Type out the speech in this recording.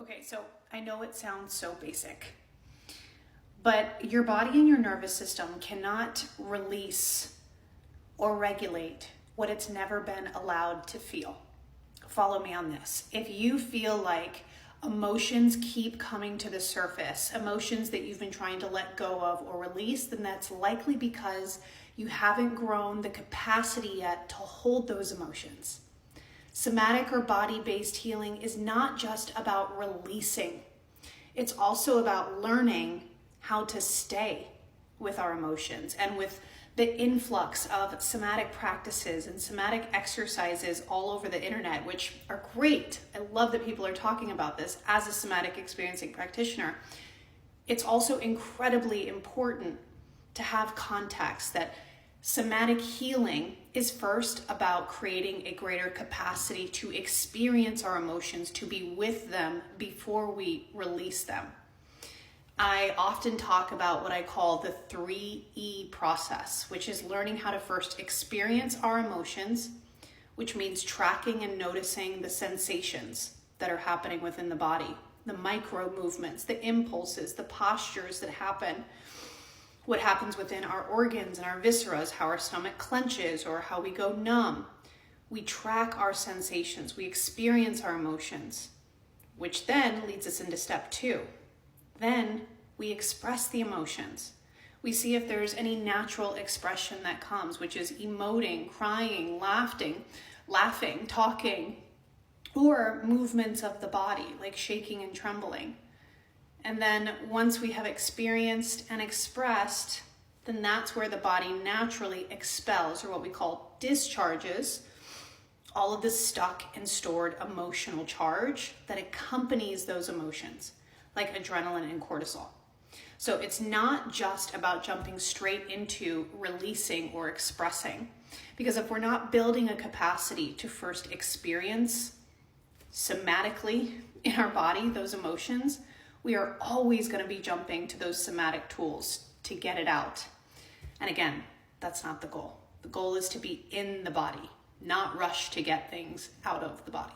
Okay, so I know it sounds so basic, but your body and your nervous system cannot release or regulate what it's never been allowed to feel. Follow me on this. If you feel like emotions keep coming to the surface, emotions that you've been trying to let go of or release, then that's likely because you haven't grown the capacity yet to hold those emotions. Somatic or body-based healing is not just about releasing. It's also about learning how to stay with our emotions, and with the influx of somatic practices and somatic exercises all over the internet, which are great. I love that people are talking about this as a somatic experiencing practitioner. It's also incredibly important to have context that somatic healing is first about creating a greater capacity to experience our emotions, to be with them before we release them. I often talk about what I call the 3E process, which is learning how to first experience our emotions, which means tracking and noticing the sensations that are happening within the body, the micro movements, the impulses, the postures that happen, what happens within our organs and our viscera, how our stomach clenches or how we go numb. We track our sensations, we experience our emotions, which then leads us into step 2. Then we express the emotions. We see if there's any natural expression that comes, which is emoting, crying, laughing, talking, or movements of the body like shaking and trembling. And then once we have experienced and expressed, then that's where the body naturally expels, or what we call discharges, all of the stuck and stored emotional charge that accompanies those emotions, like adrenaline and cortisol. So it's not just about jumping straight into releasing or expressing, because if we're not building a capacity to first experience somatically in our body those emotions, we are always going to be jumping to those somatic tools to get it out. And again, that's not the goal. The goal is to be in the body, not rush to get things out of the body.